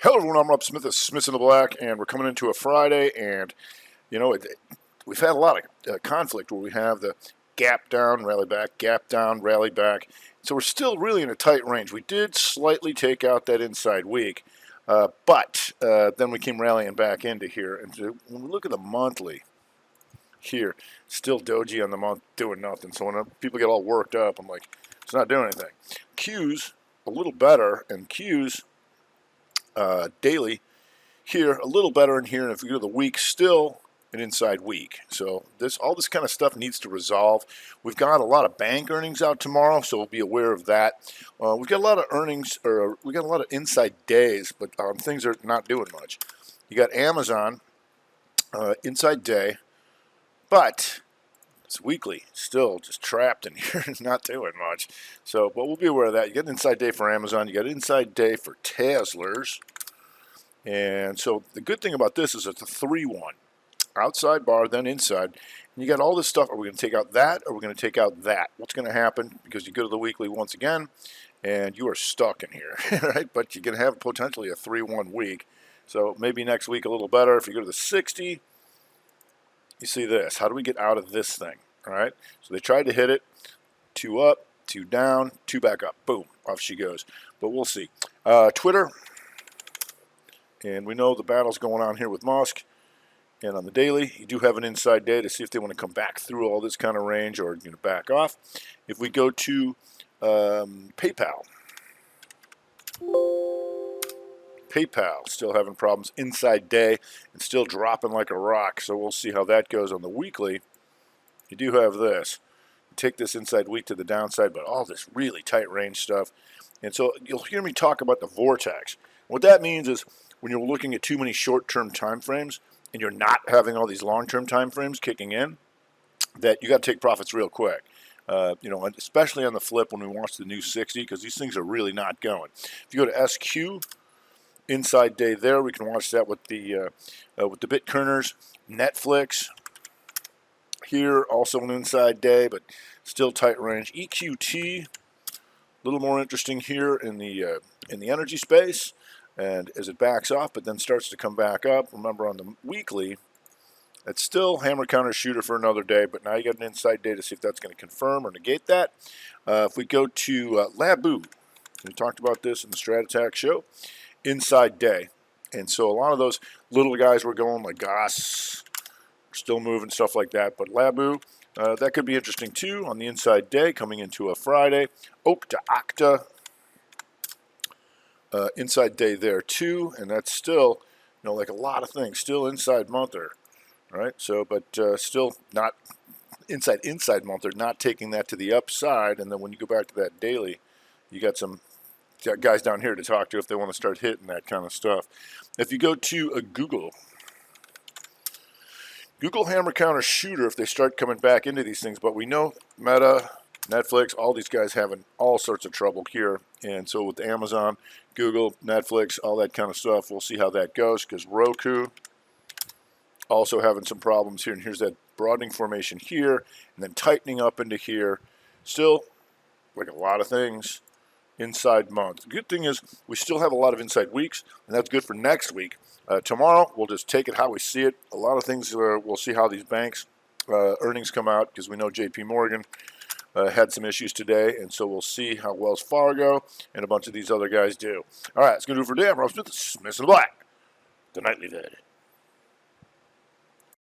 Hello everyone, I'm Rob Smith of Smith in the Black, and we're coming into a Friday, and you know, we've had a lot of conflict where we have the gap down, rally back, gap down, rally back. So we're still really in a tight range. We did slightly take out that inside week, but then we came rallying back into here. And when we look at the monthly here, still doji on the month, doing nothing. So when people get all worked up, I'm like, it's not doing anything. Q's a little better, and Q's daily here a little better in here, and if we go to the week, still an inside week. So all this kind of stuff needs to resolve. We've got a lot of bank earnings out tomorrow, so we'll be aware of that. We've got a lot of earnings, or we got a lot of inside days, but things are not doing much. You got Amazon inside day, but it's weekly, still just trapped in here, not doing much. So, but we'll be aware of that. You got an inside day for Amazon, you got an inside day for Tesla's. And so the good thing about this is it's a 3-1. Outside bar, then inside. And you got all this stuff. Are we going to take out that, or are we going to take out that? What's going to happen? Because you go to the weekly once again, and you are stuck in here, right? But you're going to have potentially a 3-1 week. So maybe next week a little better. If you go to the 60, you see this. How do we get out of this thing? All right. So they tried to hit it. 2 up, 2 down, 2 back up. Boom. Off she goes. But we'll see. Twitter. And we know the battle's going on here with Musk. And on the daily, you do have an inside day to see if they want to come back through all this kind of range or back off. If we go to PayPal. PayPal still having problems inside day and still dropping like a rock. So we'll see how that goes on the weekly. You do have this. Take this inside week to the downside, but all this really tight range stuff. And so you'll hear me talk about the vortex. What that means is when you're looking at too many short-term time frames and you're not having all these long-term time frames kicking in, that you got to take profits real quick. And especially on the flip when we watch the new 60, because these things are really not going. If you go to SQ, inside day there, we can watch that with the Bitkerners. Netflix here, also an inside day, but still tight range. EQT, a little more interesting here in the energy space. And as it backs off, but then starts to come back up, remember on the weekly, it's still hammer counter shooter for another day, but now you got an inside day to see if that's going to confirm or negate that. If we go to Labu, we talked about this in the Strat Attack show, inside day. And so a lot of those little guys were going like Goss, still moving, stuff like that. But Labu, that could be interesting too on the inside day coming into a Friday. Oak to Octa. Inside day there too, and that's still, like a lot of things, still inside monther, right? So, but still not inside monther, not taking that to the upside. And then when you go back to that daily, you got some guys down here to talk to if they want to start hitting that kind of stuff. If you go to a Google hammer counter shooter, if they start coming back into these things, but we know Meta, Netflix, all these guys having all sorts of trouble here. And so with Amazon, Google, Netflix, all that kind of stuff, we'll see how that goes, because Roku also having some problems here. And here's that broadening formation here, and then tightening up into here. Still, like a lot of things, inside month. The good thing is we still have a lot of inside weeks, and that's good for next week. Tomorrow, we'll just take it how we see it. A lot of things, we'll see how these banks' earnings come out, because we know JP Morgan had some issues today, and so we'll see how Wells Fargo and a bunch of these other guys do. All right, it's going to do it for today. I'm Rob Smith, Smith in the Black, the Nightly Vid.